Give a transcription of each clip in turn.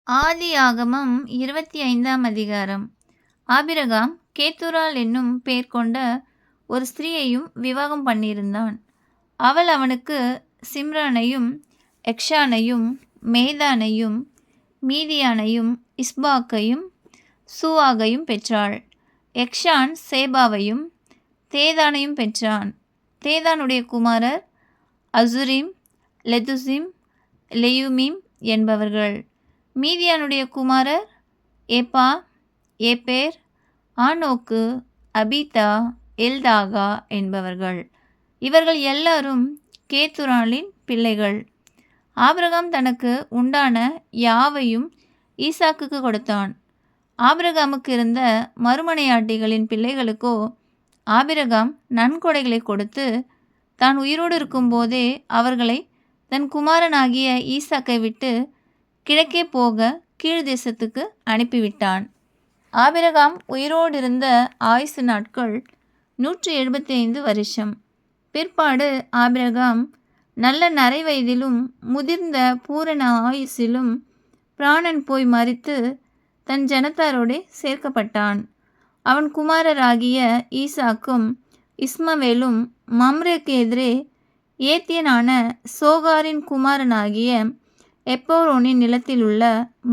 ஆதியாகமம் 25ஆம் அதிகாரம். ஆபிரகாம் கேத்துராள் என்னும் பேர் கொண்ட ஒரு ஸ்திரீயையும் விவாகம் பண்ணியிருந்தான். அவள் அவனுக்கு சிம்ரானையும் எக்ஷானையும் மேதானையும் மீதியானையும் இஸ்பாக்கையும் சூவாகையும் பெற்றாள். எக்ஷான் சேபாவையும் தேதானையும் பெற்றான். தேதானுடைய குமாரர் அசுரிம், லெதுசிம், லெயுமிம் என்பவர்கள். மீதியானுடைய குமாரர் ஏப்பா, ஏப்பேர், ஆனோக்கு, அபிதா, எல்தாகா என்பவர்கள். இவர்கள் எல்லாரும் கேத்துராளின் பிள்ளைகள். ஆபிரகாம் தனக்கு உண்டான யாவையும் ஈசாக்குக்கு கொடுத்தான். ஆபிரகாமுக்கு இருந்த மறுமனையாட்டிகளின் பிள்ளைகளுக்கோ ஆபிரகாம் நன்கொடைகளை கொடுத்து தான் உயிரோடு இருக்கும்போதே அவர்களை தன் குமாரனாகிய ஈசாக்கை விட்டு கிழக்கே போக கீழ் தேசத்துக்கு அனுப்பிவிட்டான். ஆபிரகாம் உயிரோடிருந்த ஆயுசு நாட்கள் 175 வருஷம். பிற்பாடு ஆபிரகாம் நல்ல நரை வயதிலும் முதிர்ந்த பூரண ஆயுசிலும் பிராணன் போய் மரித்து தன் ஜனத்தாரோடே சேர்க்கப்பட்டான். அவன் குமாரராகிய ஈசாக்கும் இஸ்மவேலும் மம்ரேக்கு எதிரே ஏத்தியனான சோகாரின் குமாரனாகிய எப்போரோனின் நிலத்தில் உள்ள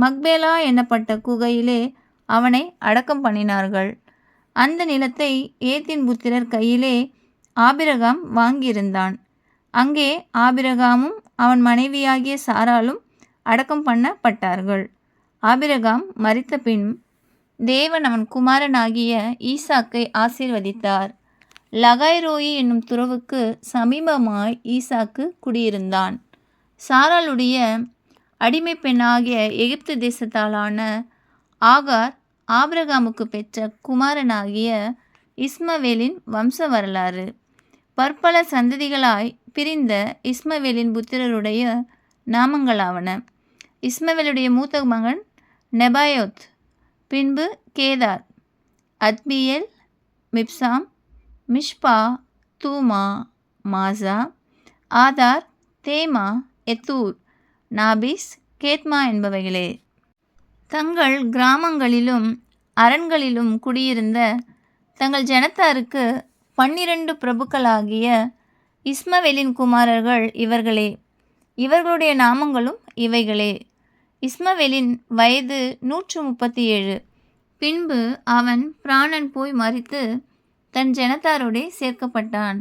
மக்பேலா என்னப்பட்ட குகையிலே அவனை அடக்கம் பண்ணினார்கள். அந்த நிலத்தை ஏத்தின் புத்திரர் கையிலே ஆபிரகாம் வாங்கியிருந்தான். அங்கே ஆபிரகாமும் அவன் மனைவியாகிய சாராலும் அடக்கம் பண்ணப்பட்டார்கள். ஆபிரகாம் மரித்த பின் தேவன் அவன் குமாரனாகிய ஈசாக்கை ஆசீர்வதித்தார். லகாய்ரோயி என்னும் துறவுக்கு சமீபமாய் ஈசாக்கு குடியிருந்தான். சாராளுடைய அடிமை பெண்ணாகிய எகிப்து தேசத்தாலான ஆகார் ஆபிரகாமுக்கு பெற்ற குமாரனாகிய இஸ்மவேலின் வம்ச வரலாறு. பற்பல சந்ததிகளாய் பிரிந்த இஸ்மவேலின் புத்திரருடைய நாமங்களாவன. இஸ்மவேலுடைய மூத்த மகன் நெபாயோத், பின்பு கேதார், அத்பியேல், மிப்சாம், மிஷ்பா, தூமா, மாசா, ஆதார், தேமா, எத்தூர், நாபிஸ், கேத்மா என்பவைகளே. தங்கள் கிராமங்களிலும் அரண்களிலும் குடியிருந்த தங்கள் ஜனத்தாருக்கு 12 பிரபுக்களாகிய இஸ்மவேலின் குமாரர்கள் இவர்களே. இவர்களுடைய நாமங்களும் இவைகளே. இஸ்மவேலின் வயது 137. பின்பு அவன் பிராணன் போய் மரித்து தன் ஜனத்தாரோடே சேர்க்கப்பட்டான்.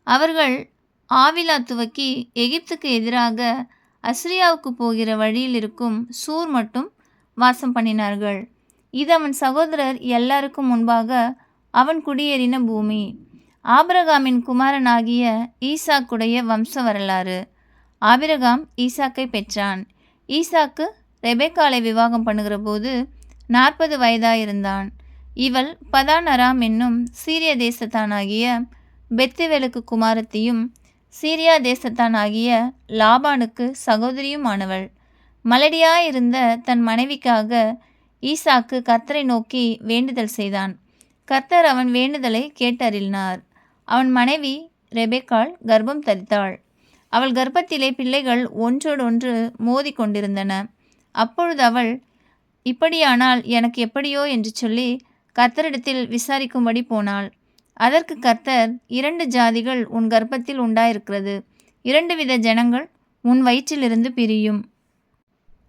அவர்கள் ஆவிலா துவக்கி எகிப்துக்கு எதிராக அஸ்ரியாவுக்கு போகிற வழியில் இருக்கும் சூர் மட்டும் வாசம் பண்ணினார்கள். இது அவன் சகோதரர் எல்லாருக்கும் முன்பாக அவன் குடியேறின பூமி. ஆபிரகாமின் குமாரனாகிய ஈசாக்குடைய வம்ச வரலாறு. ஆபிரகாம் ஈசாக்கை பெற்றான். ஈசாக்கு ரெபெக்காளை விவாகம் பண்ணுகிற போது 40 வயதாயிருந்தான். இவள் பதான் அராம் என்னும் சீரிய தேசத்தானாகிய பெத்துவேலுக்கு குமாரத்தியும் சீரியா தேசத்தானாகிய லாபானுக்கு சகோதரியுமானவள். மலடியாயிருந்த தன் மனைவிக்காக ஈசாக்கு கர்த்தரை நோக்கி வேண்டுதல் செய்தான். கர்த்தர் அவன் வேண்டுதலை கேட்டறினார். அவன் மனைவி ரெபெக்காள் கர்ப்பம் தரித்தாள். அவள் கர்ப்பத்திலே பிள்ளைகள் ஒன்றோடொன்று மோதி கொண்டிருந்தன. அப்பொழுது அவள், இப்படியானால் எனக்கு எப்படியோ என்று சொல்லி கர்த்தரிடத்தில் விசாரிக்கும்படி போனாள். அதற்கு கர்த்தர், 2 ஜாதிகள் உன் கர்ப்பத்தில் உண்டாயிருக்கிறது, 2 வித ஜனங்கள் உன் வயிற்றிலிருந்து பிரியும்.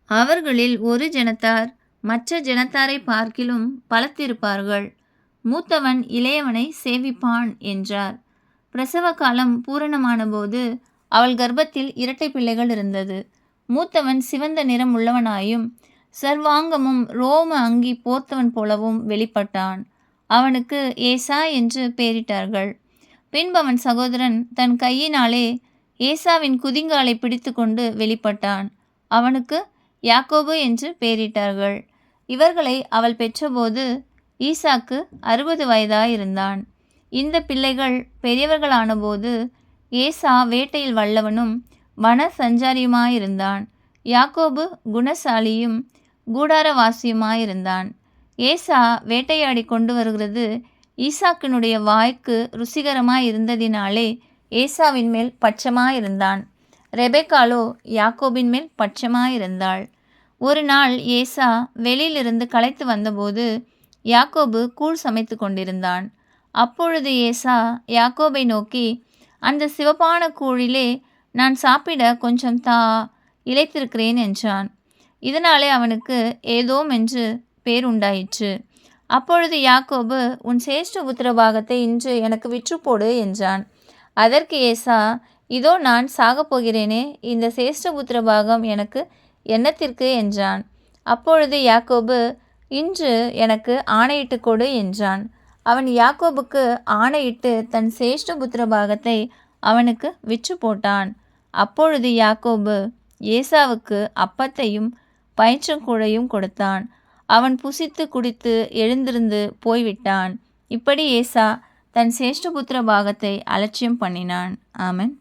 அவர்களில் ஒரு ஜனத்தார் மற்ற ஜனத்தாரை பார்க்கிலும் பலத்திருப்பார்கள். மூத்தவன் இளையவனை சேவிப்பான் என்றார். பிரசவ காலம் பூரணமான போது அவள் கர்ப்பத்தில் 2 பிள்ளைகள் இருந்தது. மூத்தவன் சிவந்த நிறம் உள்ளவனாயும் சர்வாங்கமும் ரோம அங்கி போர்த்தவன் போலவும் வெளிப்பட்டான். அவனுக்கு ஏசா என்று பெயரிட்டார்கள். பின்பு அவன் சகோதரன் தன் கையினாலே ஏசாவின் குதிங்காலை பிடித்து கொண்டு வெளிப்பட்டான். அவனுக்கு யாக்கோபு என்று பெயரிட்டார்கள். இவர்களை அவள் பெற்றபோது ஈசாக்கு 60 வயதாயிருந்தான். இந்த பிள்ளைகள் பெரியவர்களானபோது ஏசா வேட்டையில் வல்லவனும் வன சஞ்சாரியுமாயிருந்தான். யாக்கோபு குணசாலியும் கூடாரவாசியுமாயிருந்தான். ஏசா வேட்டையாடி கொண்டு வருகிறது ஈசாக்கினுடைய வாய்க்கு ருசிகரமாயிருந்ததினாலே ஏசாவின் மேல் பட்சமாயிருந்தான். ரெபெக்காளோ யாக்கோபின் மேல் பட்சமாயிருந்தாள். ஒரு நாள் ஏசா வெளியிலிருந்து களைத்து வந்தபோது யாக்கோபு கூழ் சமைத்து கொண்டிருந்தான். அப்பொழுது ஏசா யாக்கோபை நோக்கி, அந்த சிவப்பான கூழிலே நான் சாப்பிட கொஞ்சம் தா, இளைத்திருக்கிறேன் என்றான். இதனாலே அவனுக்கு ஏதோம் என்று பேர் உண்டாயிற்று. அப்பொழுது யாக்கோபு, உன் சேஷ்ட புத்திரபாகத்தை இன்று எனக்கு விற்றுப்போடு என்றான். அதற்கு ஏசா, இதோ நான் சாகப்போகிறேனே, இந்த சேஷ்ட புத்திரபாகம் எனக்கு என்னத்திற்கு என்றான். அப்பொழுது யாக்கோபு, இன்று எனக்கு ஆணையிட்டு கொடு என்றான். அவன் யாக்கோபுக்கு ஆணையிட்டு தன் சேஷ்ட புத்திரபாகத்தை அவனுக்கு விற்று போட்டான். அப்பொழுது யாக்கோபு ஏசாவுக்கு அப்பத்தையும் பயிற்றக்கூழையும் கொடுத்தான். அவன் புசித்து குடித்து எழுந்திருந்து போய்விட்டான். இப்படி ஏசா தன் சேஷ்டபுத்திர பாகத்தை அலட்சியம் பண்ணினான். ஆமென்.